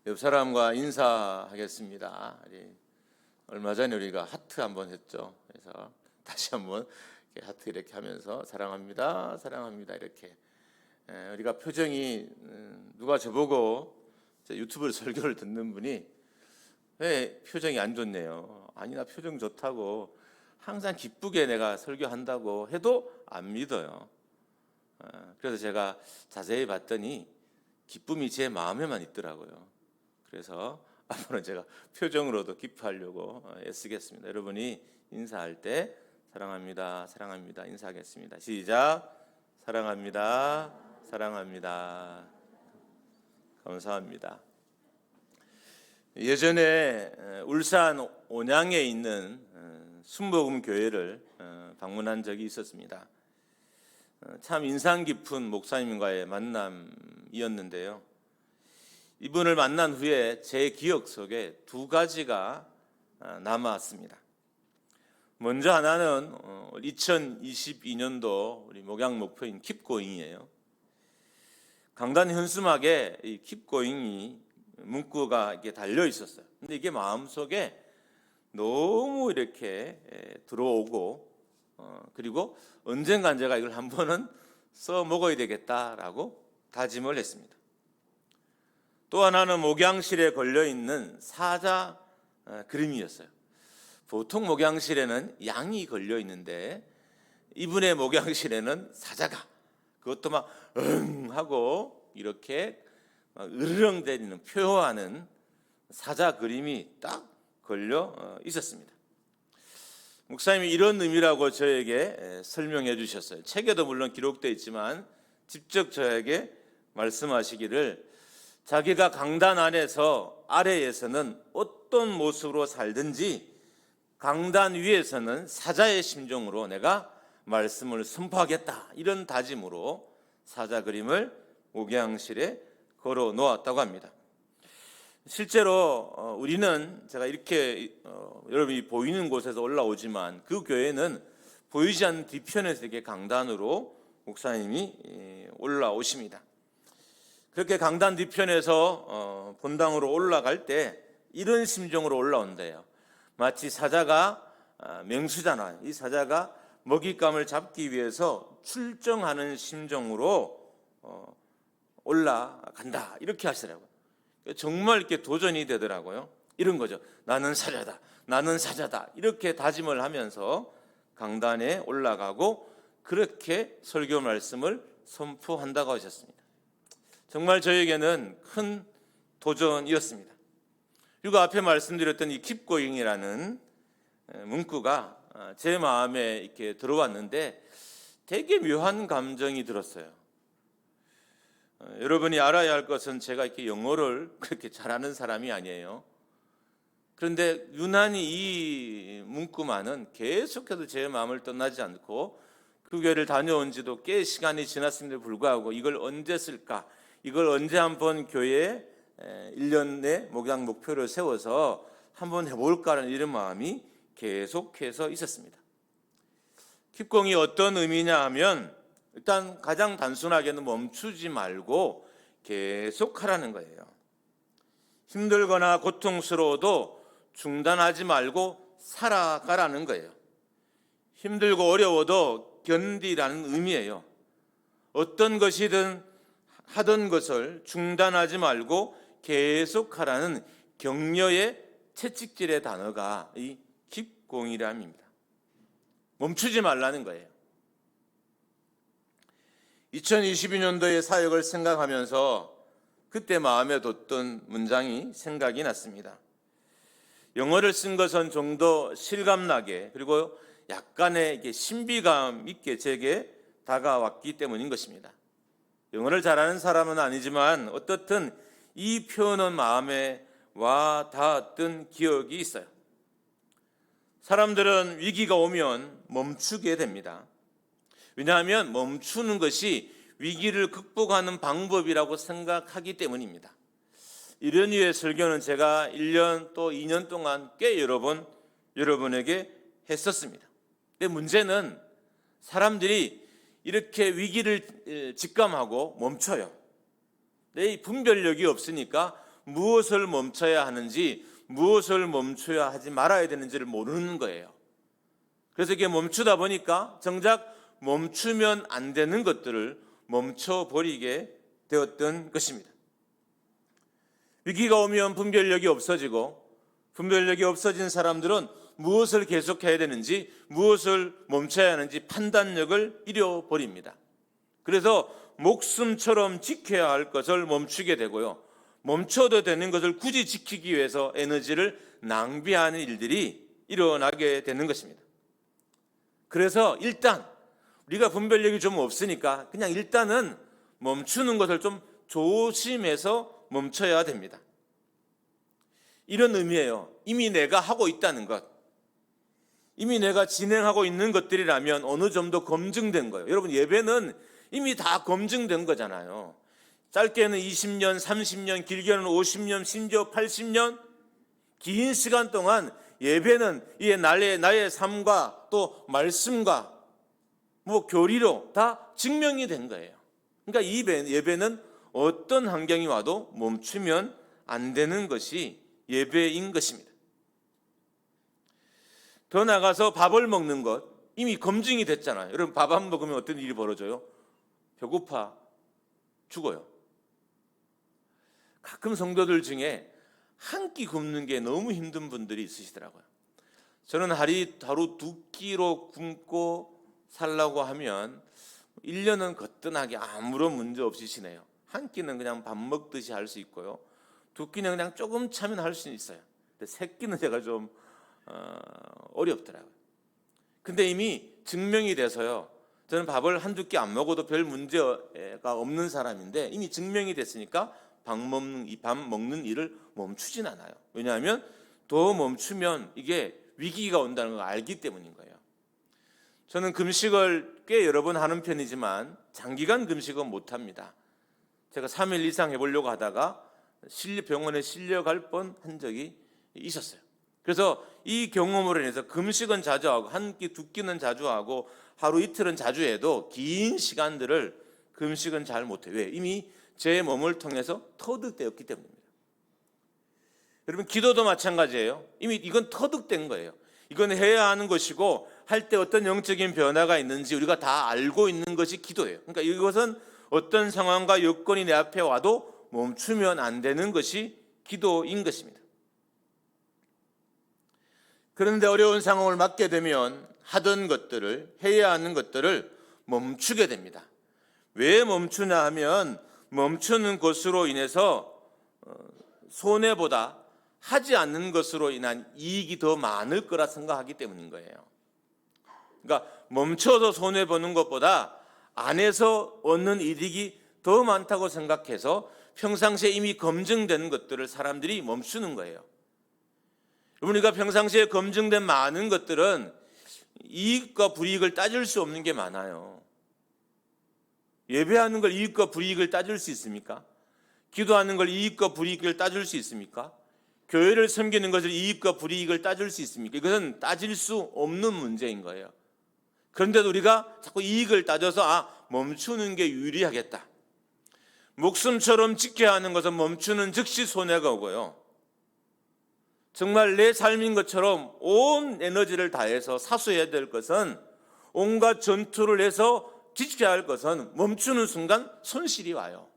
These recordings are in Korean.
옆 사람과 인사하겠습니다. 얼마 전에 우리가 하트 한번 했죠. 그래서 다시 한번 이렇게 하트 이렇게 하면서 사랑합니다, 사랑합니다 이렇게. 우리가 표정이 누가 저보고 유튜브 설교를 듣는 분이 왜 표정이 안 좋네요. 아니 나 표정 좋다고 항상 기쁘게 내가 설교한다고 해도 안 믿어요. 그래서 제가 자세히 봤더니 기쁨이 제 마음에만 있더라고요. 그래서 앞으로는 제가 표정으로도 기뻐하려고 애쓰겠습니다. 여러분이 인사할 때 사랑합니다, 사랑합니다 인사하겠습니다. 시작. 사랑합니다, 사랑합니다. 감사합니다. 예전에 울산 온양에 있는 순복음 교회를 방문한 적이 있었습니다. 참 인상 깊은 목사님과의 만남이었는데요. 이분을 만난 후에 제 기억 속에 두 가지가 남았습니다. 먼저 하나는 2022년도 우리 목양 목표인 킵고잉이에요. 강단 현수막에 이 킵고잉이 문구가 이게 달려 있었어요. 근데 이게 마음속에 너무 이렇게 들어오고 그리고 언젠간 제가 이걸 한 번은 써 먹어야 되겠다라고 다짐을 했습니다. 또 하나는 목양실에 걸려있는 사자 그림이었어요. 보통 목양실에는 양이 걸려있는데 이분의 목양실에는 사자가 그것도 막 하고 이렇게 으르렁대는 표효하는 사자 그림이 딱 걸려 있었습니다. 목사님이 이런 의미라고 저에게 설명해 주셨어요. 책에도 물론 기록되어 있지만 직접 저에게 말씀하시기를 자기가 강단 안에서 아래에서는 어떤 모습으로 살든지 강단 위에서는 사자의 심정으로 내가 말씀을 선포하겠다 이런 다짐으로 사자 그림을 목양실에 걸어 놓았다고 합니다. 실제로 우리는 제가 이렇게 여러분이 보이는 곳에서 올라오지만 그 교회는 보이지 않는 뒤편에서 이렇게 강단으로 목사님이 올라오십니다. 그렇게 강단 뒤편에서 본당으로 올라갈 때 이런 심정으로 올라온대요. 마치 사자가 맹수잖아요. 이 사자가 먹잇감을 잡기 위해서 출정하는 심정으로 올라간다 이렇게 하시더라고요. 정말 이렇게 도전이 되더라고요. 이런 거죠. 나는 사자다, 나는 사자다 이렇게 다짐을 하면서 강단에 올라가고 그렇게 설교 말씀을 선포한다고 하셨습니다. 정말 저에게는 큰 도전이었습니다. 그리고 앞에 말씀드렸던 이 킵고잉이라는 문구가 제 마음에 이렇게 들어왔는데 되게 묘한 감정이 들었어요. 여러분이 알아야 할 것은 제가 이렇게 영어를 그렇게 잘하는 사람이 아니에요. 그런데 유난히 이 문구만은 계속해서 제 마음을 떠나지 않고 그 교회를 다녀온 지도 꽤 시간이 지났음에도 불구하고 이걸 언제 쓸까? 이걸 언제 한번 교회에 1년 내 목양 목표를 세워서 한번 해볼까라는 이런 마음이 계속해서 있었습니다. 킵공이 어떤 의미냐 하면 일단 가장 단순하게는 멈추지 말고 계속하라는 거예요. 힘들거나 고통스러워도 중단하지 말고 살아가라는 거예요. 힘들고 어려워도 견디라는 의미예요. 어떤 것이든 하던 것을 중단하지 말고 계속하라는 격려의 채찍질의 단어가 이 킵공이람입니다. 멈추지 말라는 거예요. 2022년도의 사역을 생각하면서 그때 마음에 뒀던 문장이 생각이 났습니다. 영어를 쓴 것은 좀 더 실감나게 그리고 약간의 신비감 있게 제게 다가왔기 때문인 것입니다. 영어를 잘하는 사람은 아니지만 어떻든 이 표현은 마음에 와 닿았던 기억이 있어요. 사람들은 위기가 오면 멈추게 됩니다. 왜냐하면 멈추는 것이 위기를 극복하는 방법이라고 생각하기 때문입니다. 이런 류의 설교는 제가 1년 또 2년 동안 꽤 여러 번 여러분에게 했었습니다. 근데 문제는 사람들이 이렇게 위기를 직감하고 멈춰요. 내 분별력이 없으니까 무엇을 멈춰야 하는지, 무엇을 멈춰야 하지 말아야 되는지를 모르는 거예요. 그래서 이게 멈추다 보니까 정작 멈추면 안 되는 것들을 멈춰버리게 되었던 것입니다. 위기가 오면 분별력이 없어지고, 분별력이 없어진 사람들은 무엇을 계속해야 되는지, 무엇을 멈춰야 하는지 판단력을 잃어버립니다. 그래서 목숨처럼 지켜야 할 것을 멈추게 되고요, 멈춰도 되는 것을 굳이 지키기 위해서 에너지를 낭비하는 일들이 일어나게 되는 것입니다. 그래서 일단 우리가 분별력이 좀 없으니까 그냥 일단은 멈추는 것을 좀 조심해서 멈춰야 됩니다. 이런 의미예요. 이미 내가 하고 있다는 것, 이미 내가 진행하고 있는 것들이라면 어느 정도 검증된 거예요. 여러분, 예배는 이미 다 검증된 거잖아요. 짧게는 20년, 30년, 길게는 50년, 심지어 80년 긴 시간 동안 예배는 이게 나의 삶과 또 말씀과 교리로 다 증명이 된 거예요. 그러니까 이 예배는 어떤 환경이 와도 멈추면 안 되는 것이 예배인 것입니다. 더 나아가서 밥을 먹는 것, 이미 검증이 됐잖아요. 여러분, 밥 안 먹으면 어떤 일이 벌어져요? 배고파 죽어요. 가끔 성도들 중에 한 끼 굶는 게 너무 힘든 분들이 있으시더라고요. 저는 하루 2끼로 굶고 살라고 하면 1년은 거뜬하게 아무런 문제 없이 지내요. 한 끼는 그냥 밥 먹듯이 할 수 있고요, 2끼는 그냥 조금 차면 할 수 있어요. 근데 3끼는 제가 좀 어렵더라고요. 근데 이미 증명이 돼서요, 저는 밥을 한두 끼 안 먹어도 별 문제가 없는 사람인데 이미 증명이 됐으니까 밥 먹는 일을 멈추진 않아요. 왜냐하면 더 멈추면 이게 위기가 온다는 걸 알기 때문인 거예요. 저는 금식을 꽤 여러 번 하는 편이지만 장기간 금식은 못합니다. 제가 3일 이상 해보려고 하다가 병원에 실려갈 뻔한 적이 있었어요. 그래서 이 경험으로 인해서 금식은 자주 하고 한 끼, 2끼는 자주 하고 하루 이틀은 자주 해도 긴 시간들을 금식은 잘 못해요. 왜? 이미 제 몸을 통해서 터득되었기 때문입니다. 여러분, 기도도 마찬가지예요. 이미 이건 터득된 거예요. 이건 해야 하는 것이고 할 때 어떤 영적인 변화가 있는지 우리가 다 알고 있는 것이 기도예요. 그러니까 이것은 어떤 상황과 여건이 내 앞에 와도 멈추면 안 되는 것이 기도인 것입니다. 그런데 어려운 상황을 맞게 되면 하던 것들을, 해야 하는 것들을 멈추게 됩니다. 왜 멈추냐 하면 멈추는 것으로 인해서 손해보다 하지 않는 것으로 인한 이익이 더 많을 거라 생각하기 때문인 거예요. 그러니까 멈춰서 손해보는 것보다 안 해서 얻는 이익이 더 많다고 생각해서 평상시에 이미 검증된 것들을 사람들이 멈추는 거예요. 우리가 평상시에 검증된 많은 것들은 이익과 불이익을 따질 수 없는 게 많아요. 예배하는 걸 이익과 불이익을 따질 수 있습니까? 기도하는 걸 이익과 불이익을 따질 수 있습니까? 교회를 섬기는 것을 이익과 불이익을 따질 수 있습니까? 이것은 따질 수 없는 문제인 거예요. 그런데도 우리가 자꾸 이익을 따져서 멈추는 게 유리하겠다. 목숨처럼 지켜야 하는 것은 멈추는 즉시 손해가 오고요, 정말 내 삶인 것처럼 온 에너지를 다해서 사수해야 될 것은, 온갖 전투를 해서 지켜야 할 것은 멈추는 순간 손실이 와요.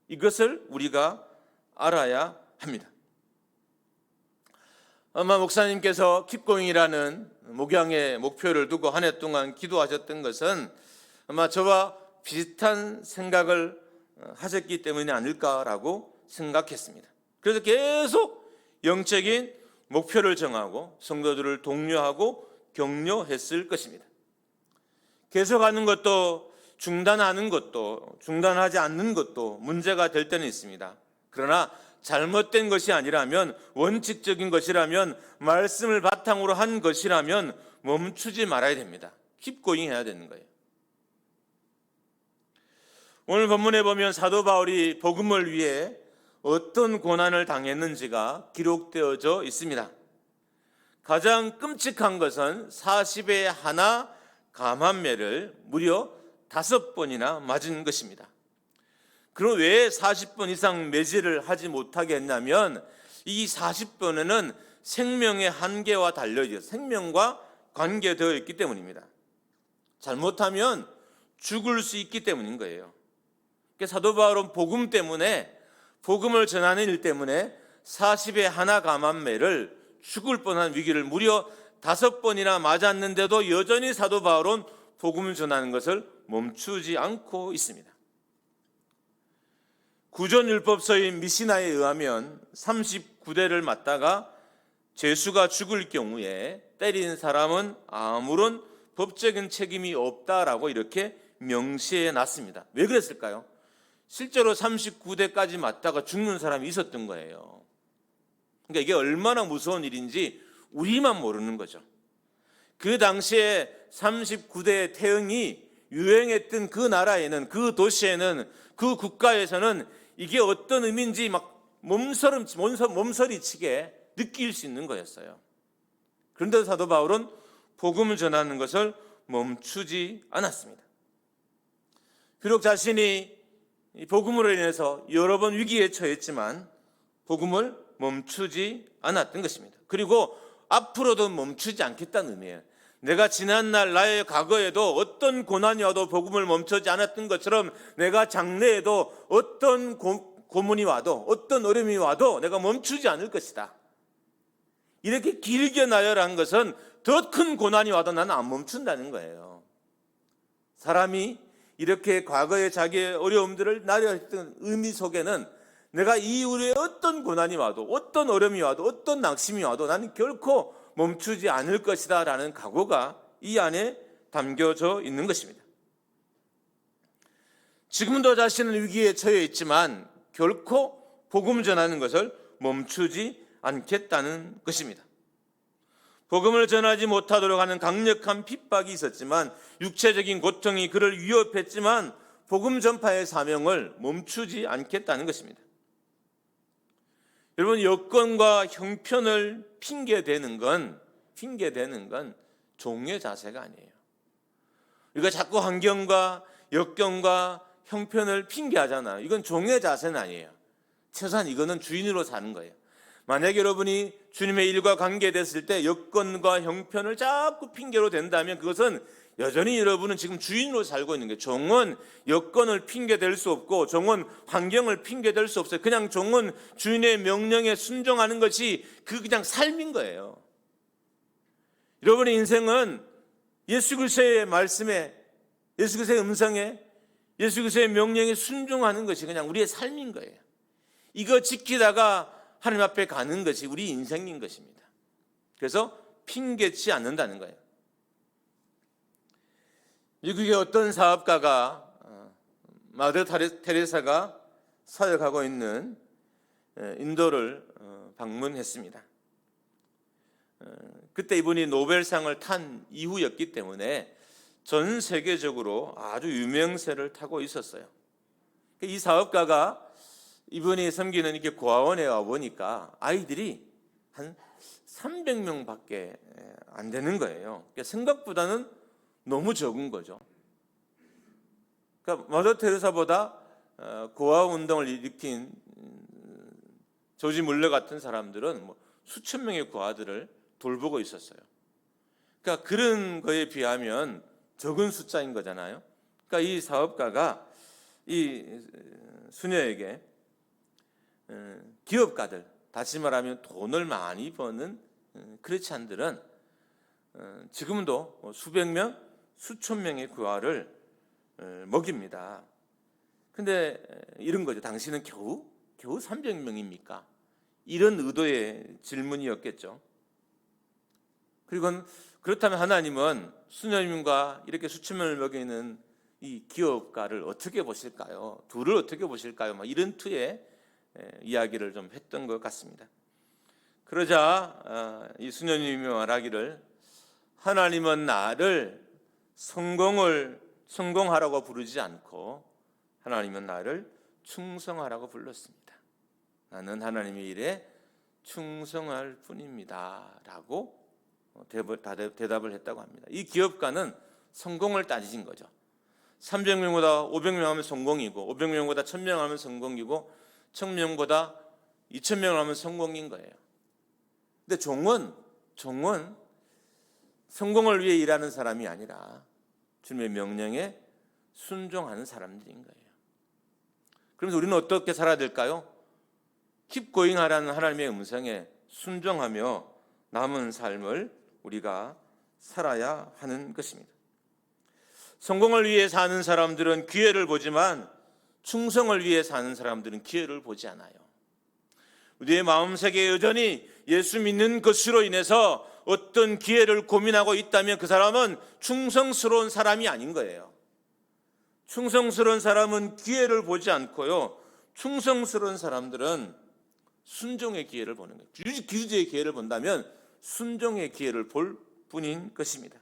이것을 우리가 알아야 합니다. 아마 목사님께서 킵고잉이라는 목양의 목표를 두고 한 해 동안 기도하셨던 것은 아마 저와 비슷한 생각을 하셨기 때문이 아닐까라고 생각했습니다. 그래서 계속 영적인 목표를 정하고 성도들을 독려하고 격려했을 것입니다. 계속하는 것도 중단하는 것도 중단하지 않는 것도 문제가 될 때는 있습니다. 그러나 잘못된 것이 아니라면, 원칙적인 것이라면, 말씀을 바탕으로 한 것이라면 멈추지 말아야 됩니다. 킵고잉 해야 되는 거예요. 오늘 본문에 보면 사도 바울이 복음을 위해 어떤 고난을 당했는지가 기록되어져 있습니다. 가장 끔찍한 것은 40에 하나 감한매를 무려 5번이나 맞은 것입니다. 그럼 왜 40번 이상 매질을 하지 못하게 했냐면 이 40번에는 생명의 한계와 달려있어요. 생명과 관계되어 있기 때문입니다. 잘못하면 죽을 수 있기 때문인 거예요. 사도 바울은 복음 때문에, 복음을 전하는 일 때문에 40의 하나 감암매를 죽을 뻔한 위기를 무려 5번이나 맞았는데도 여전히 사도 바울은 복음을 전하는 것을 멈추지 않고 있습니다. 구전율법서인 미시나에 의하면 39대를 맞다가 죄수가 죽을 경우에 때린 사람은 아무런 법적인 책임이 없다라고 이렇게 명시해 놨습니다. 왜 그랬을까요? 실제로 39대까지 맞다가 죽는 사람이 있었던 거예요. 그러니까 이게 얼마나 무서운 일인지 우리만 모르는 거죠. 그 당시에 39대의 태형이 유행했던 그 나라에는, 그 도시에는, 그 국가에서는 이게 어떤 의미인지 막 몸서리치게 느낄 수 있는 거였어요. 그런데 사도 바울은 복음을 전하는 것을 멈추지 않았습니다. 비록 자신이 복음으로 인해서 여러 번 위기에 처했지만 복음을 멈추지 않았던 것입니다. 그리고 앞으로도 멈추지 않겠다는 의미예요. 내가 지난날 나의 과거에도 어떤 고난이 와도 복음을 멈추지 않았던 것처럼 내가 장래에도 어떤 고문이 와도 어떤 어려움이 와도 내가 멈추지 않을 것이다. 이렇게 길게 나열한 것은 더 큰 고난이 와도 나는 안 멈춘다는 거예요. 사람이 이렇게 과거에 자기의 어려움들을 나열했던 의미 속에는 내가 이후에 어떤 고난이 와도 어떤 어려움이 와도 어떤 낙심이 와도 나는 결코 멈추지 않을 것이다 라는 각오가 이 안에 담겨져 있는 것입니다. 지금도 자신은 위기에 처해 있지만 결코 복음 전하는 것을 멈추지 않겠다는 것입니다. 복음을 전하지 못하도록 하는 강력한 핍박이 있었지만, 육체적인 고통이 그를 위협했지만 복음 전파의 사명을 멈추지 않겠다는 것입니다. 여러분, 여건과 형편을 핑계대는 건 종의 자세가 아니에요. 우리가 자꾸 환경과 여건과 형편을 핑계하잖아요. 이건 종의 자세는 아니에요. 최소한 이거는 주인으로 사는 거예요. 만약 여러분이 주님의 일과 관계됐을 때 여건과 형편을 자꾸 핑계로 댄다면 그것은 여전히 여러분은 지금 주인으로 살고 있는 거예요. 종은 여건을 핑계댈 수 없고 종은 환경을 핑계댈 수 없어요. 그냥 종은 주인의 명령에 순종하는 것이 그냥 삶인 거예요. 여러분의 인생은 예수 그리스도의 말씀에, 예수 그리스도의 음성에, 예수 그리스도의 명령에 순종하는 것이 그냥 우리의 삶인 거예요. 이거 지키다가 하나님 앞에 가는 것이 우리 인생인 것입니다. 그래서 핑계치 않는다는 거예요. 미국의 어떤 사업가가 마더 테레사가 사역하고 있는 인도를 방문했습니다. 그때 이분이 노벨상을 탄 이후였기 때문에 전 세계적으로 아주 유명세를 타고 있었어요. 이 사업가가 이분이 섬기는 이렇게 고아원에 와 보니까 아이들이 한 300명밖에 안 되는 거예요. 그러니까 생각보다는 너무 적은 거죠. 그러니까 마더 테레사보다 고아 운동을 일으킨 조지 물러 같은 사람들은 뭐 수천 명의 고아들을 돌보고 있었어요. 그러니까 그런 거에 비하면 적은 숫자인 거잖아요. 그러니까 이 사업가가 이 수녀에게 기업가들, 다시 말하면 돈을 많이 버는 크리스찬들은 지금도 수백 명, 수천 명의 고아를 먹입니다. 근데 이런 거죠. 당신은 겨우 300명입니까? 이런 의도의 질문이었겠죠. 그리고 그렇다면 하나님은 수녀님과 이렇게 수천 명을 먹이는 이 기업가를 어떻게 보실까요? 둘을 어떻게 보실까요? 막 이런 투의 이야기를 좀 했던 것 같습니다. 그러자 이 수녀님이 말하기를, 하나님은 나를 성공하라고 부르지 않고 하나님은 나를 충성하라고 불렀습니다. 나는 하나님의 일에 충성할 뿐입니다 라고 대답을 했다고 합니다. 이 기업가는 성공을 따지신 거죠. 300명보다 500명 하면 성공이고 500명보다 1000명 하면 성공이고 1000명보다 2000명을 하면 성공인 거예요. 근데 종은 성공을 위해 일하는 사람이 아니라 주님의 명령에 순종하는 사람들인 거예요. 그러면서 우리는 어떻게 살아야 될까요? Keep going 하라는 하나님의 음성에 순종하며 남은 삶을 우리가 살아야 하는 것입니다. 성공을 위해 사는 사람들은 기회를 보지만 충성을 위해 사는 사람들은 기회를 보지 않아요. 우리의 마음속에 여전히 예수 믿는 것으로 인해서 어떤 기회를 고민하고 있다면 그 사람은 충성스러운 사람이 아닌 거예요. 충성스러운 사람은 기회를 보지 않고요. 충성스러운 사람들은 순종의 기회를 보는 거예요. 기회의 기회를 본다면 순종의 기회를 볼 뿐인 것입니다.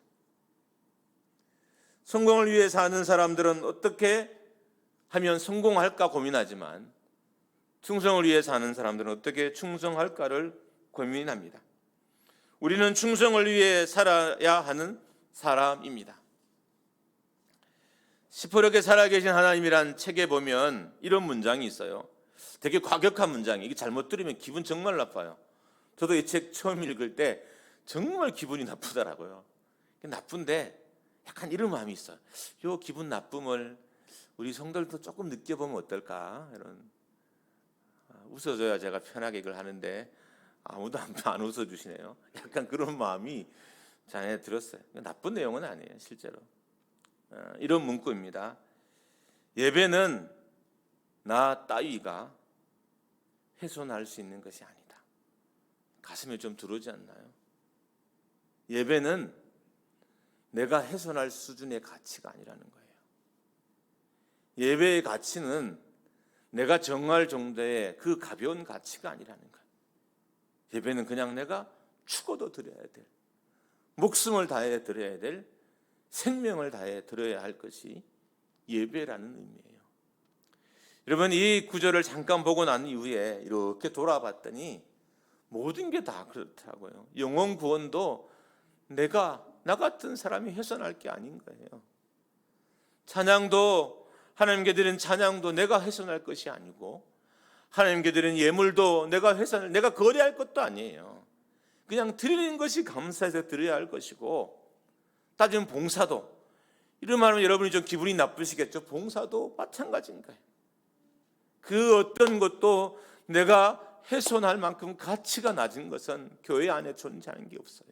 성공을 위해 사는 사람들은 어떻게 하면 성공할까 고민하지만 충성을 위해 사는 사람들은 어떻게 충성할까를 고민합니다. 우리는 충성을 위해 살아야 하는 사람입니다. 시퍼렇게 살아계신 하나님이란 책에 보면 이런 문장이 있어요. 되게 과격한 문장이에요. 이게 잘못 들으면 기분 정말 나빠요. 저도 이 책 처음 읽을 때 정말 기분이 나쁘더라고요. 나쁜데 약간 이런 마음이 있어요. 이 기분 나쁨을 우리 성도들도 조금 느껴보면 어떨까? 이런 웃어줘야 제가 편하게 이걸 하는데 아무도 안 웃어주시네요. 약간 그런 마음이 제 안에 들었어요. 나쁜 내용은 아니에요, 실제로. 이런 문구입니다. 예배는 나 따위가 훼손할 수 있는 것이 아니다. 가슴에 좀 들어오지 않나요? 예배는 내가 훼손할 수준의 가치가 아니라는 거예요. 예배의 가치는 내가 정할 정도의 그 가벼운 가치가 아니라는 거예요. 예배는 그냥 내가 죽어도 드려야 될, 목숨을 다해 드려야 될, 생명을 다해 드려야 할 것이 예배라는 의미예요. 여러분, 이 구절을 잠깐 보고 난 이후에 이렇게 돌아봤더니 모든 게 다 그렇더라고요. 영혼 구원도 나 같은 사람이 훼손할 게 아닌 거예요. 찬양도, 하나님께 드리는 찬양도 내가 훼손할 것이 아니고, 하나님께 드리는 예물도 내가 거래할 것도 아니에요. 그냥 드리는 것이 감사해서 드려야 할 것이고, 따지면 봉사도, 이런 말하면 여러분이 좀 기분이 나쁘시겠죠. 봉사도 마찬가지인 거예요. 그 어떤 것도 내가 훼손할 만큼 가치가 낮은 것은 교회 안에 존재하는 게 없어요.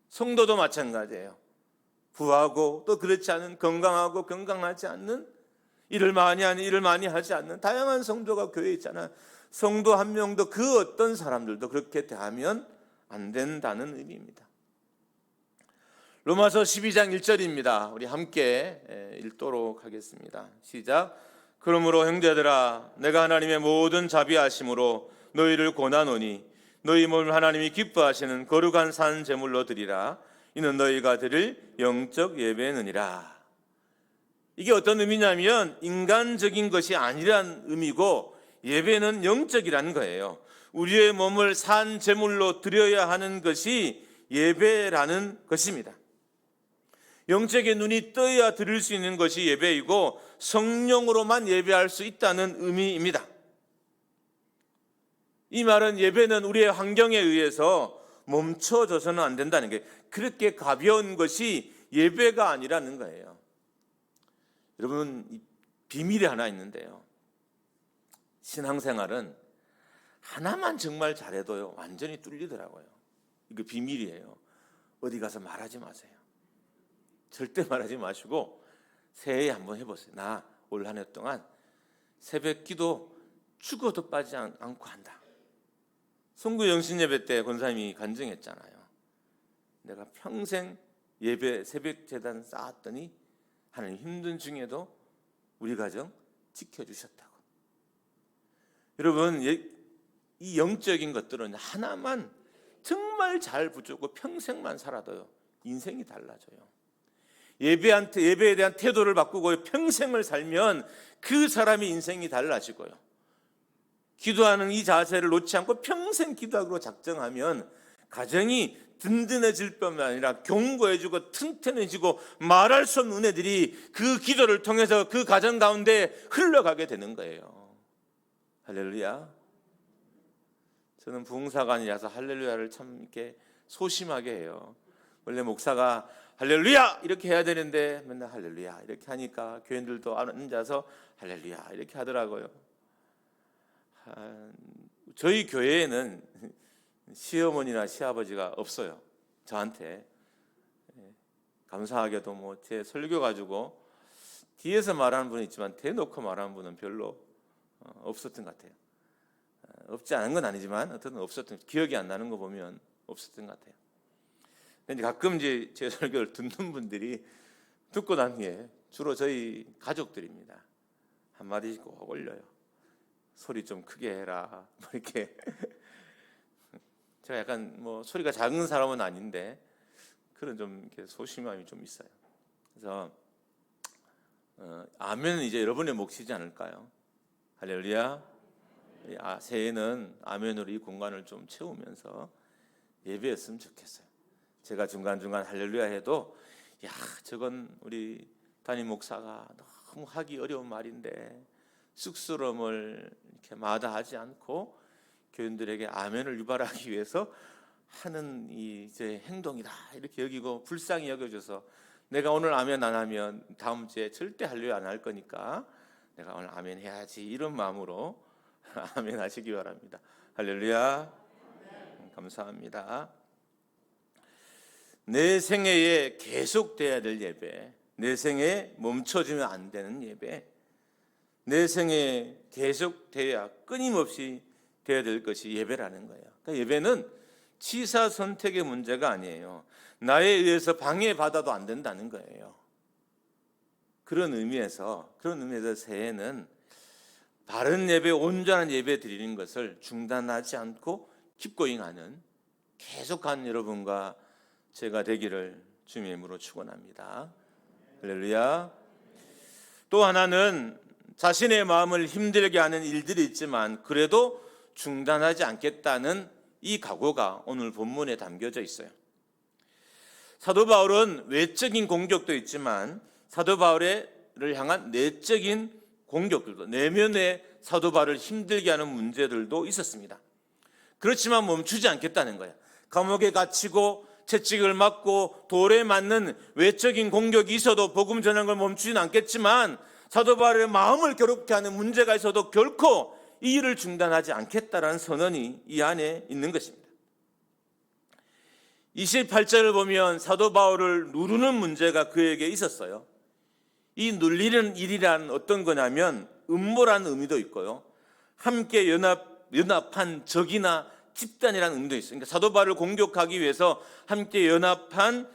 성도도 마찬가지예요. 부하고 또 그렇지 않은, 건강하고 건강하지 않는, 일을 많이 하는, 일을 많이 하지 않는 다양한 성도가 교회에 있잖아요. 성도 한 명도 그 어떤 사람들도 그렇게 대하면 안 된다는 의미입니다. 로마서 12장 1절입니다. 우리 함께 읽도록 하겠습니다. 시작. 그러므로 형제들아, 내가 하나님의 모든 자비하심으로 너희를 권하노니 너희 몸을 하나님이 기뻐하시는 거룩한 산 제물로 드리라. 이는 너희가 드릴 영적 예배느니라. 이게 어떤 의미냐면 인간적인 것이 아니란 의미고, 예배는 영적이라는 거예요. 우리의 몸을 산 제물로 드려야 하는 것이 예배라는 것입니다. 영적인 눈이 떠야 드릴 수 있는 것이 예배이고, 성령으로만 예배할 수 있다는 의미입니다. 이 말은 예배는 우리의 환경에 의해서 멈춰져서는 안 된다는 게, 그렇게 가벼운 것이 예배가 아니라는 거예요. 여러분, 비밀이 하나 있는데요. 신앙생활은 하나만 정말 잘해도요, 완전히 뚫리더라고요. 이거 비밀이에요. 어디 가서 말하지 마세요. 절대 말하지 마시고 새해에 한번 해보세요. 나 올 한 해 동안 새벽 기도 죽어도 빠지지 않고 한다. 송구 영신 예배 때 권사님이 간증했잖아요. 내가 평생 예배 새벽 제단 쌓았더니 하나님 힘든 중에도 우리 가정 지켜주셨다고. 여러분, 이 영적인 것들은 하나만 정말 잘 붙잡고 평생만 살아도요, 인생이 달라져요. 예배에 대한 태도를 바꾸고 평생을 살면 그 사람의 인생이 달라지고요. 기도하는 이 자세를 놓지 않고 평생 기도하기로 작정하면 가정이 든든해질 뿐만 아니라 견고해지고 튼튼해지고 말할 수 없는 은혜들이 그 기도를 통해서 그 가정 가운데 흘러가게 되는 거예요. 할렐루야. 저는 부흥사관이라서 할렐루야를 참 이렇게 소심하게 해요. 원래 목사가 할렐루야 이렇게 해야 되는데 맨날 할렐루야 이렇게 하니까 교인들도 앉아서 할렐루야 이렇게 하더라고요. 저희 교회에는 시어머니나 시아버지가 없어요. 저한테. 감사하게도 뭐 제 설교 가지고 뒤에서 말하는 분은 있지만 대놓고 말하는 분은 별로 없었던 것 같아요. 없지 않은 건 아니지만 어쨌든 없었던, 기억이 안 나는 거 보면 없었던 것 같아요. 근데 가끔 이제 제 설교를 듣는 분들이 듣고 난 후에 주로 저희 가족들입니다. 한마디씩 꼭 올려요. 소리 좀 크게 해라. 뭐 이렇게. 제가 약간 뭐 소리가 작은 사람은 아닌데 그런 좀 이렇게 소심함이 좀 있어요. 그래서 아멘은 이제 여러분의 몫이지 않을까요? 할렐루야. 새해는 아멘으로 이 공간을 좀 채우면서 예배했으면 좋겠어요. 제가 중간중간 할렐루야 해도 야 저건 우리 담임 목사가 너무 하기 어려운 말인데 쑥스러움을 이렇게 마다하지 않고 교인들에게 아멘을 유발하기 위해서 하는 이제 행동이다 이렇게 여기고 불쌍히 여겨줘서 내가 오늘 아멘 안 하면 다음 주에 절대 할렐루야 안 할 거니까 내가 오늘 아멘 해야지 이런 마음으로 아멘 하시기 바랍니다. 할렐루야. 감사합니다. 내 생애에 계속돼야 될 예배, 내 생애에 멈춰지면 안 되는 예배, 내 생애에 계속돼야 끊임없이 돼야 될 것이 예배라는 거예요. 그러니까 예배는 취사 선택의 문제가 아니에요. 나에 의해서 방해받아도 안 된다는 거예요. 그런 의미에서 새해는 바른 예배, 온전한 예배 드리는 것을 중단하지 않고 킵고잉하는 계속한 여러분과 제가 되기를 주님의 이름으로 축원합니다. 할렐루야. 또 하나는 자신의 마음을 힘들게 하는 일들이 있지만 그래도 중단하지 않겠다는 이 각오가 오늘 본문에 담겨져 있어요. 사도 바울은 외적인 공격도 있지만 사도 바울을 향한 내적인 공격들도, 내면의 사도 바울을 힘들게 하는 문제들도 있었습니다. 그렇지만 멈추지 않겠다는 거예요. 감옥에 갇히고 채찍을 맞고 돌에 맞는 외적인 공격이 있어도 복음 전하는 걸 멈추진 않겠지만 사도 바울의 마음을 괴롭게 하는 문제가 있어도 결코 이 일을 중단하지 않겠다라는 선언이 이 안에 있는 것입니다. 28절을 보면 사도 바울을 누르는 문제가 그에게 있었어요. 이 눌리는 일이란 어떤 거냐면 음모라는 의미도 있고요. 함께 연합한 적이나 집단이라는 의미도 있어요. 그러니까 사도 바울을 공격하기 위해서 함께 연합한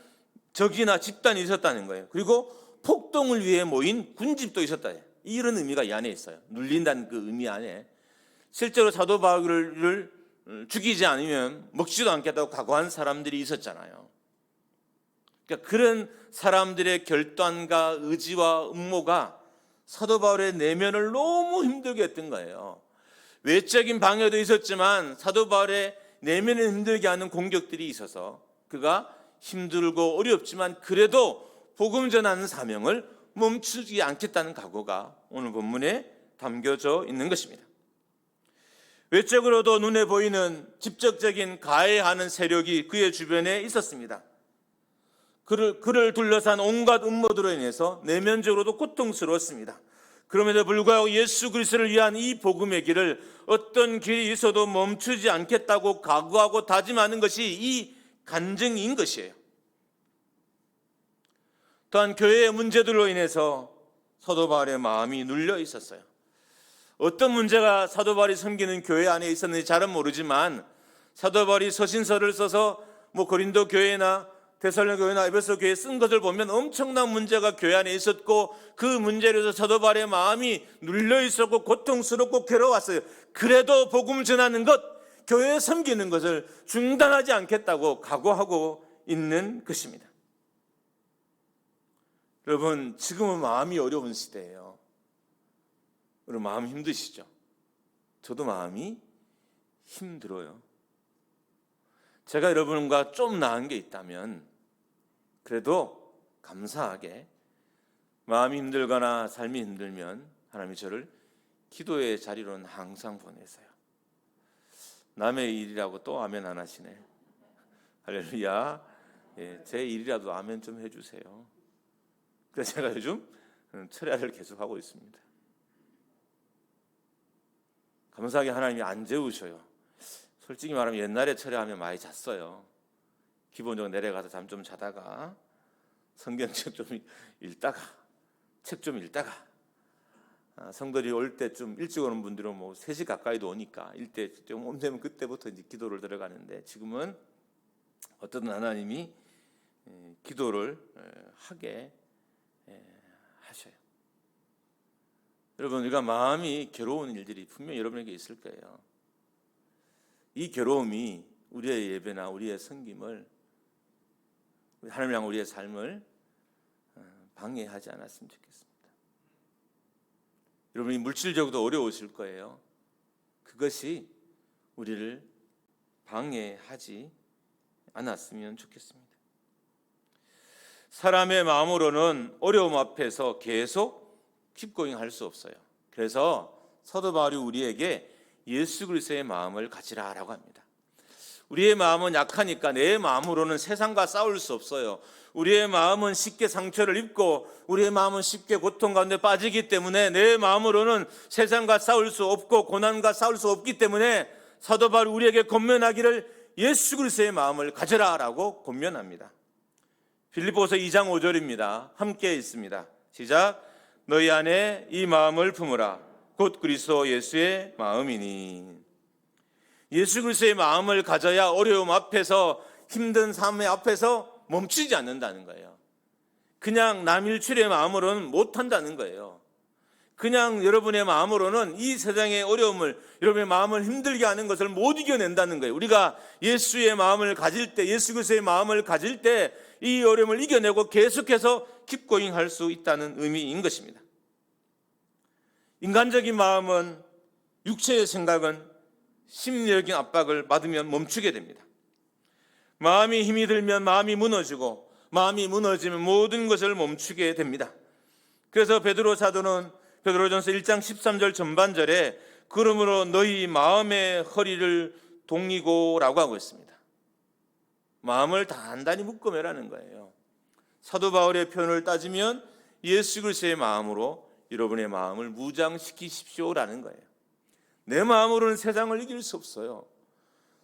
적이나 집단이 있었다는 거예요. 그리고 폭동을 위해 모인 군집도 있었다. 이런 의미가 이 안에 있어요. 눌린다는 그 의미 안에. 실제로 사도 바울을 죽이지 않으면 먹지도 않겠다고 각오한 사람들이 있었잖아요. 그러니까 그런 사람들의 결단과 의지와 음모가 사도 바울의 내면을 너무 힘들게 했던 거예요. 외적인 방해도 있었지만 사도 바울의 내면을 힘들게 하는 공격들이 있어서 그가 힘들고 어렵지만 그래도 복음 전하는 사명을 멈추지 않겠다는 각오가 오늘 본문에 담겨져 있는 것입니다. 외적으로도 눈에 보이는 직접적인 가해하는 세력이 그의 주변에 있었습니다. 그를 둘러싼 온갖 음모들로 인해서 내면적으로도 고통스러웠습니다. 그럼에도 불구하고 예수 그리스도를 위한 이 복음의 길을 어떤 길이 있어도 멈추지 않겠다고 각오하고 다짐하는 것이 이 간증인 것이에요. 또한 교회의 문제들로 인해서 사도 바울의 마음이 눌려 있었어요. 어떤 문제가 사도 바울이 섬기는 교회 안에 있었는지 잘은 모르지만 사도 바울이 서신서를 써서 고린도 교회나 데살로니가 교회나 에베소 교회에 쓴 것을 보면 엄청난 문제가 교회 안에 있었고 그 문제로 해서 사도 바울의 마음이 눌려 있었고 고통스럽고 괴로웠어요. 그래도 복음 전하는 것, 교회에 섬기는 것을 중단하지 않겠다고 각오하고 있는 것입니다. 여러분, 지금은 마음이 어려운 시대예요. 여러분, 마음 힘드시죠? 저도 마음이 힘들어요. 제가 여러분과 좀 나은 게 있다면 그래도 감사하게 마음이 힘들거나 삶이 힘들면 하나님이 저를 기도의 자리로는 항상 보내세요. 남의 일이라고 또 아멘 안 하시네. 할렐루야. 예, 제 일이라도 아멘 좀 해주세요. 그래서 제가 요즘 철야를 계속하고 있습니다. 감사하게 하나님이 안 재우셔요. 솔직히 말하면 옛날에 철야하면 많이 잤어요. 기본적으로 내려가서 잠 좀 자다가 성경책 좀 읽다가 책 좀 읽다가 성들이 올 때쯤 일찍 오는 분들은 뭐 3시 가까이도 오니까 일때 좀 오면 그때부터 이제 기도를 들어가는데 지금은 어떤 하나님이 기도를 하게 하셔요. 여러분, 우리가 마음이 괴로운 일들이 분명히 여러분에게 있을 거예요. 이 괴로움이 우리의 예배나 우리의 섬김을, 하나님을 향한 우리의 삶을 방해하지 않았으면 좋겠습니다. 여러분이 물질적으로도 어려우실 거예요. 그것이 우리를 방해하지 않았으면 좋겠습니다. 사람의 마음으로는 어려움 앞에서 계속 킵고잉 할 수 없어요. 그래서 사도 바울이 우리에게 예수 그리스도의 마음을 가지라라고 합니다. 우리의 마음은 약하니까 내 마음으로는 세상과 싸울 수 없어요. 우리의 마음은 쉽게 상처를 입고 우리의 마음은 쉽게 고통 가운데 빠지기 때문에 내 마음으로는 세상과 싸울 수 없고 고난과 싸울 수 없기 때문에 사도 바울이 우리에게 권면하기를 예수 그리스도의 마음을 가져라라고 권면합니다. 빌립보서 2장 5절입니다. 함께 있습니다. 시작. 너희 안에 이 마음을 품으라. 곧 그리스도 예수의 마음이니. 예수 그리스도의 마음을 가져야 어려움 앞에서 힘든 삶의 앞에서 멈추지 않는다는 거예요. 그냥 남일출의 마음으로는 못한다는 거예요. 그냥 여러분의 마음으로는 이 세상의 어려움을, 여러분의 마음을 힘들게 하는 것을 못 이겨낸다는 거예요. 우리가 예수의 마음을 가질 때, 예수 그리스도의 마음을 가질 때 이 어려움을 이겨내고 계속해서 킵고잉 할 수 있다는 의미인 것입니다. 인간적인 마음은, 육체의 생각은 심리적인 압박을 받으면 멈추게 됩니다. 마음이 힘이 들면 마음이 무너지고 마음이 무너지면 모든 것을 멈추게 됩니다. 그래서 베드로 사도는 베드로전서 1장 13절 전반절에 그러므로 너희 마음의 허리를 동이고라고 하고 있습니다. 마음을 단단히 묶어매라는 거예요. 사도 바울의 표현을 따지면 예수 그리스도의 마음으로 여러분의 마음을 무장시키십시오라는 거예요. 내 마음으로는 세상을 이길 수 없어요.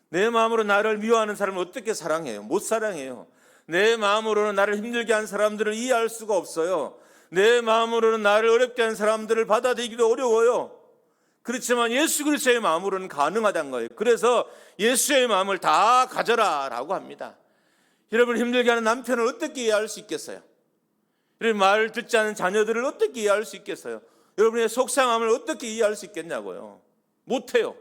내 마음으로 나를 미워하는 사람을 어떻게 사랑해요? 못 사랑해요. 내 마음으로는 나를 힘들게 한 사람들을 이해할 수가 없어요. 내 마음으로는 나를 어렵게 한 사람들을 받아들이기도 어려워요. 그렇지만 예수 그리스도의 마음으로는 가능하다는 거예요. 그래서 예수의 마음을 다 가져라라고 합니다. 여러분, 힘들게 하는 남편을 어떻게 이해할 수 있겠어요? 여러분, 말을 듣지 않은 자녀들을 어떻게 이해할 수 있겠어요? 여러분의 속상함을 어떻게 이해할 수 있겠냐고요. 못해요.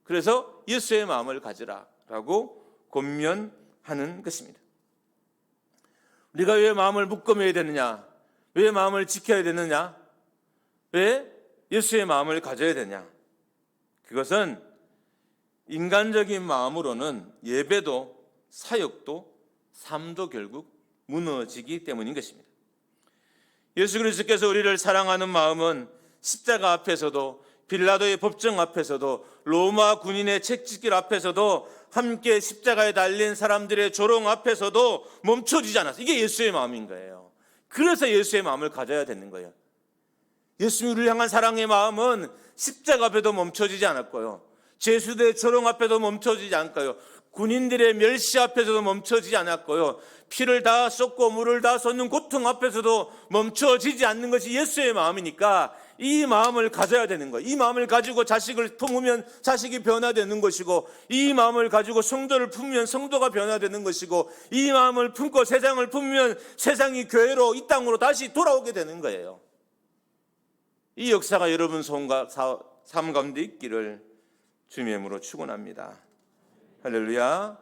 그래서 예수의 마음을 가지라라고 권면하는 것입니다. 우리가 왜 마음을 묶어매야 되느냐? 왜 마음을 지켜야 되느냐? 왜 예수의 마음을 가져야 되냐? 그것은 인간적인 마음으로는 예배도 사역도 삶도 결국 무너지기 때문인 것입니다. 예수 그리스도께서 우리를 사랑하는 마음은 십자가 앞에서도, 빌라도의 법정 앞에서도, 로마 군인의 채찍질 앞에서도, 함께 십자가에 달린 사람들의 조롱 앞에서도 멈춰지지 않았어요. 이게 예수의 마음인 거예요. 그래서 예수의 마음을 가져야 되는 거예요. 예수님을 향한 사랑의 마음은 십자가 앞에도 멈춰지지 않았고요, 제수대의 조롱 앞에도 멈춰지지 않고요, 군인들의 멸시 앞에서도 멈춰지지 않았고요, 피를 다 쏟고 물을 다 쏟는 고통 앞에서도 멈춰지지 않는 것이 예수의 마음이니까 이 마음을 가져야 되는 거예요. 이 마음을 가지고 자식을 품으면 자식이 변화되는 것이고, 이 마음을 가지고 성도를 품으면 성도가 변화되는 것이고, 이 마음을 품고 세상을 품으면 세상이 교회로, 이 땅으로 다시 돌아오게 되는 거예요. 이 역사가 여러분 삶 가운데 있기를 주님의 이름으로 축원합니다. 할렐루야.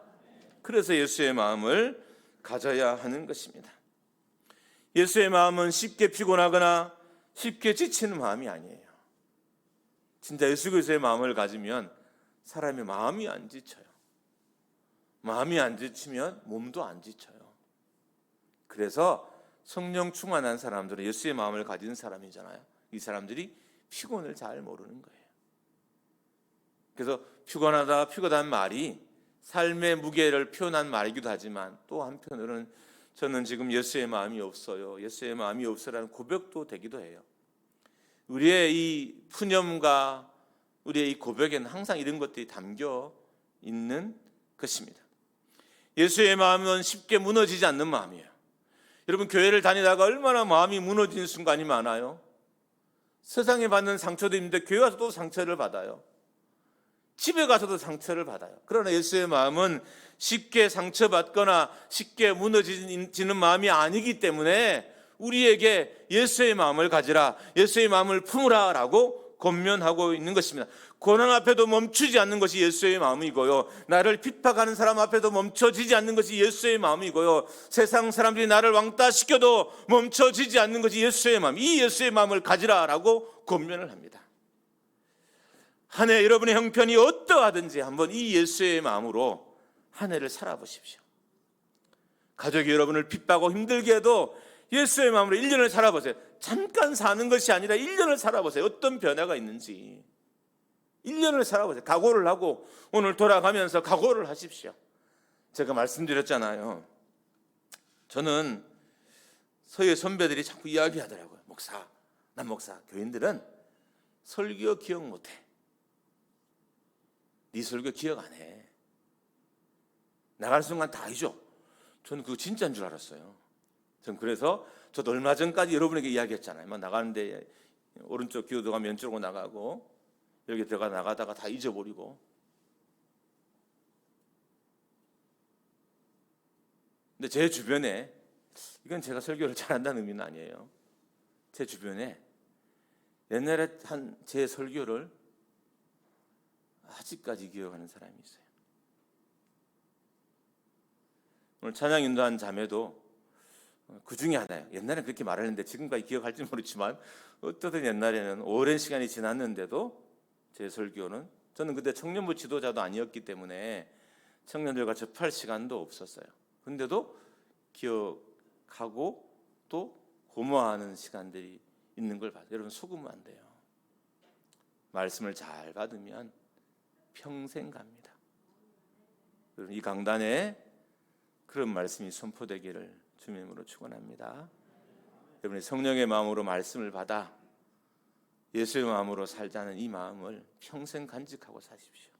그래서 예수의 마음을 가져야 하는 것입니다. 예수의 마음은 쉽게 피곤하거나 쉽게 지치는 마음이 아니에요. 진짜 예수 그리스도의 마음을 가지면 사람의 마음이 안 지쳐요. 마음이 안 지치면 몸도 안 지쳐요. 그래서 성령 충만한 사람들은 예수의 마음을 가진 사람이잖아요. 이 사람들이 피곤을 잘 모르는 거예요. 그래서 피곤하다는 말이 삶의 무게를 표현한 말이기도 하지만 또 한편으로는 저는 지금 예수의 마음이 없어요, 예수의 마음이 없어라는 고백도 되기도 해요. 우리의 이 푸념과 우리의 이 고백에는 항상 이런 것들이 담겨 있는 것입니다. 예수의 마음은 쉽게 무너지지 않는 마음이에요. 여러분, 교회를 다니다가 얼마나 마음이 무너지는 순간이 많아요. 세상에 받는 상처도 있는데 교회 가서도 상처를 받아요. 집에 가서도 상처를 받아요. 그러나 예수의 마음은 쉽게 상처받거나 쉽게 무너지는 마음이 아니기 때문에 우리에게 예수의 마음을 가지라, 예수의 마음을 품으라 라고 권면하고 있는 것입니다. 고난 앞에도 멈추지 않는 것이 예수의 마음이고요, 나를 핍박하는 사람 앞에도 멈춰지지 않는 것이 예수의 마음이고요, 세상 사람들이 나를 왕따시켜도 멈춰지지 않는 것이 예수의 마음, 이 예수의 마음을 가지라 라고 권면을 합니다. 한 해 여러분의 형편이 어떠하든지 한번 이 예수의 마음으로 한 해를 살아보십시오. 가족이 여러분을 핍박하고 힘들게 해도 예수의 마음으로 1년을 살아보세요. 잠깐 사는 것이 아니라 1년을 살아보세요. 어떤 변화가 있는지 1년을 살아보세요. 각오를 하고 오늘 돌아가면서 각오를 하십시오. 제가 말씀드렸잖아요. 저는 서예 선배들이 자꾸 이야기하더라고요. 남목사, 교인들은 설교 기억 못해. 네 설교 기억 안 해. 나갈 순간 다 잊어. 저는 그거 진짜인 줄 알았어요. 전 그래서 저도 얼마 전까지 여러분에게 이야기했잖아요. 막 나가는데 오른쪽 기어 들어가면 왼쪽으로 나가고 여기 나가다가 다 잊어버리고. 근데 제 주변에, 이건 제가 설교를 잘한다는 의미는 아니에요, 제 주변에 옛날에 한 제 설교를 아직까지 기억하는 사람이 있어요. 오늘 찬양 인도한 자매도 그 중에 하나예요. 옛날에는 그렇게 말했는데 지금까지 기억할지 모르지만 어떠든 옛날에는 오랜 시간이 지났는데도 제 설교는, 저는 그때 청년부 지도자도 아니었기 때문에 청년들과 접할 시간도 없었어요. 근데도 기억하고 또 고마워하는 시간들이 있는 걸 봐요. 여러분, 속으면 안 돼요. 말씀을 잘 받으면 평생 갑니다. 여러분, 이 강단에 그런 말씀이 선포되기를 주님으로 축원합니다. 여러분이 성령의 마음으로 말씀을 받아 예수의 마음으로 살자는 이 마음을 평생 간직하고 사십시오.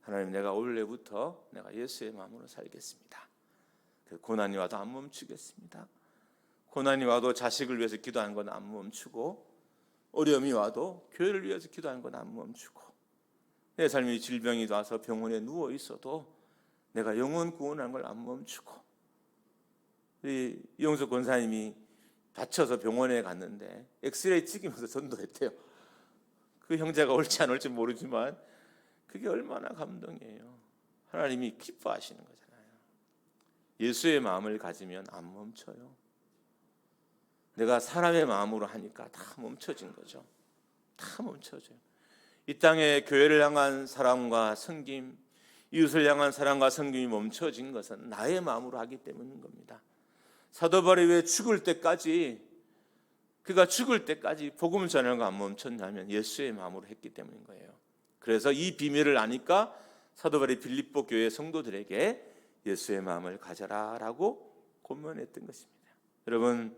하나님, 내가 올해부터 내가 예수의 마음으로 살겠습니다. 고난이 와도 안 멈추겠습니다. 고난이 와도 자식을 위해서 기도하는 건 안 멈추고, 어려움이 와도 교회를 위해서 기도하는 건 안 멈추고, 내 삶이 질병이 와서 병원에 누워 있어도 내가 영혼 구원하는 걸 안 멈추고. 우리 이용석 권사님이 다쳐서 병원에 갔는데 엑스레이 찍으면서 전도했대요. 그 형제가 올지 안 올지 모르지만 그게 얼마나 감동이에요. 하나님이 기뻐하시는 거잖아요. 예수의 마음을 가지면 안 멈춰요. 내가 사람의 마음으로 하니까 다 멈춰진 거죠. 다 멈춰져요. 이 땅에 교회를 향한 사랑과 섬김, 이웃을 향한 사랑과 섬김이 멈춰진 것은 나의 마음으로 하기 때문인 겁니다. 사도 바울이 왜 그가 죽을 때까지 복음을 전하는 거 안 멈췄냐면 예수의 마음으로 했기 때문인 거예요. 그래서 이 비밀을 아니까 사도 바울이 빌립보 교회 성도들에게 예수의 마음을 가져라라고 권면했던 것입니다. 여러분,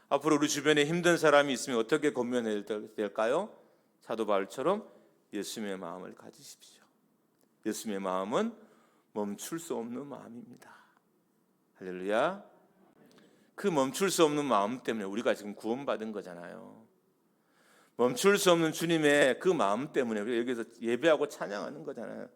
앞으로 우리 주변에 힘든 사람이 있으면 어떻게 권면해야 될까요? 사도 바울처럼 예수님의 마음을 가지십시오. 예수님의 마음은 멈출 수 없는 마음입니다. 할렐루야. 그 멈출 수 없는 마음 때문에 우리가 지금 구원받은 거잖아요. 멈출 수 없는 주님의 그 마음 때문에 우리가 여기서 예배하고 찬양하는 거잖아요.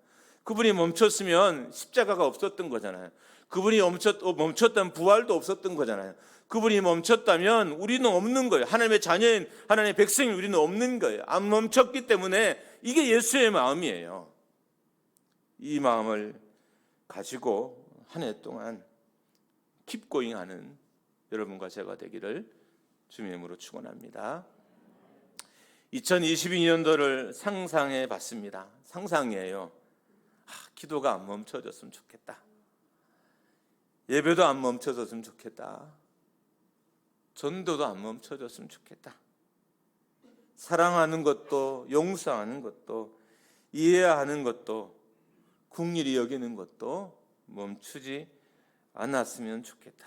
그분이 멈췄으면 십자가가 없었던 거잖아요. 그분이 멈췄다면 부활도 없었던 거잖아요. 그분이 멈췄다면 우리는 없는 거예요. 하나님의 자녀인 하나님의 백성인 우리는 없는 거예요. 안 멈췄기 때문에 이게 예수의 마음이에요. 이 마음을 가지고 한 해 동안 킵고잉하는 여러분과 제가 되기를 주님의 이름으로 축원합니다. 2022년도를 상상해 봤습니다. 상상이에요. 기도가 안 멈춰졌으면 좋겠다. 예배도 안 멈춰졌으면 좋겠다. 전도도 안 멈춰졌으면 좋겠다. 사랑하는 것도, 용서하는 것도, 이해하는 것도, 긍휼히 여기는 것도 멈추지 않았으면 좋겠다.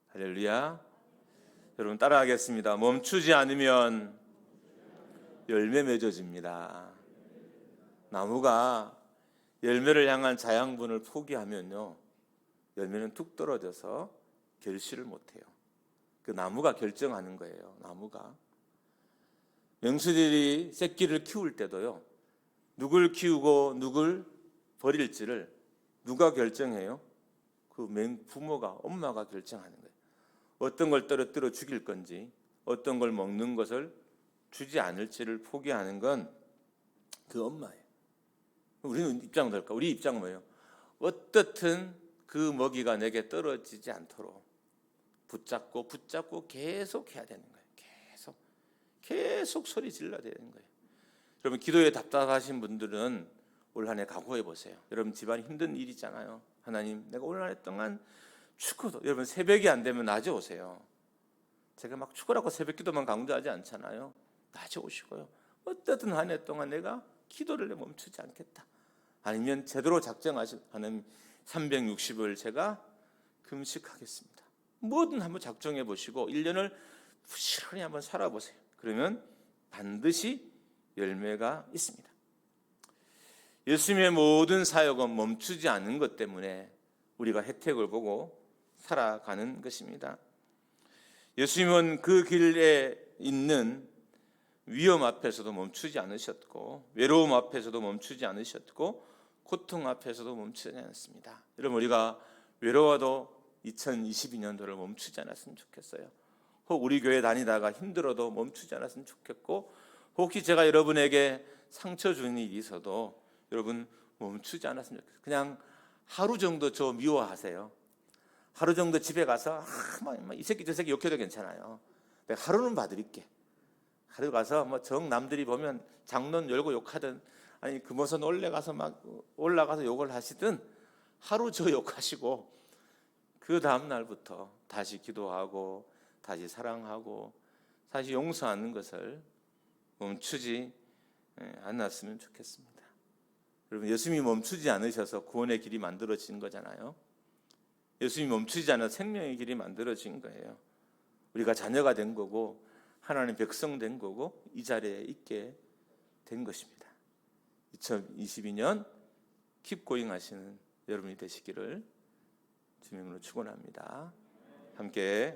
할렐루야. 여러분 따라하겠습니다. 멈추지 않으면 열매 맺어집니다. 나무가 열매를 향한 자양분을 포기하면요, 열매는 뚝 떨어져서 결실을 못해요. 그 나무가 결정하는 거예요. 나무가. 명수들이 새끼를 키울 때도요, 누굴 키우고 누굴 버릴지를 누가 결정해요? 그 부모가, 엄마가 결정하는 거예요. 어떤 걸 떨어뜨려 죽일 건지, 어떤 걸 먹는 것을 주지 않을지를 포기하는 건 그 엄마예요. 우리는 입장은 어떨까? 우리 입장은 뭐예요? 어떻든 그 먹이가 내게 떨어지지 않도록 붙잡고 계속 해야 되는 거예요. 계속 소리 질러야 되는 거예요. 여러분 기도에 답답하신 분들은 올 한 해 각오해 보세요. 여러분 집안이 힘든 일이잖아요. 하나님, 내가 올 한 해 동안 축구도, 여러분 새벽이 안 되면 낮에 오세요. 제가 막 축구라고 새벽 기도만 강조하지 않잖아요. 낮에 오시고요. 어떻든 한 해 동안 내가 기도를 멈추지 않겠다. 아니면 제대로 작정하신 하나님 360을 제가 금식하겠습니다. 뭐든 한번 작정해 보시고 1년을 부지런히 한번 살아보세요. 그러면 반드시 열매가 있습니다. 예수님의 모든 사역은 멈추지 않는 것 때문에 우리가 혜택을 보고 살아가는 것입니다. 예수님은 그 길에 있는 위험 앞에서도 멈추지 않으셨고, 외로움 앞에서도 멈추지 않으셨고, 고통 앞에서도 멈추지 않았습니다. 여러분 우리가 외로워도 2022년도를 멈추지 않았으면 좋겠어요. 혹 우리 교회 다니다가 힘들어도 멈추지 않았으면 좋겠고, 혹시 제가 여러분에게 상처 준 일이 있어도 여러분 멈추지 않았으면 좋겠어요. 그냥 하루 정도 저 미워하세요. 하루 정도 집에 가서 이 새끼 저 새끼 욕해도 괜찮아요. 내가 하루는 봐드릴게. 하루 가서 정 남들이 보면 장론 열고 욕하든, 아니 금호선 올라가서 욕을 하시든 하루 저 욕하시고 그 다음 날부터 다시 기도하고 다시 사랑하고 다시 용서하는 것을 멈추지 않았으면 좋겠습니다. 여러분 예수님이 멈추지 않으셔서 구원의 길이 만들어진 거잖아요. 예수님이 멈추지 않아 생명의 길이 만들어진 거예요. 우리가 자녀가 된 거고 하나님 백성 된 거고 이 자리에 있게 된 것입니다. 2022년 Keep Going 하시는 여러분이 되시기를 주님으로 축원합니다. 함께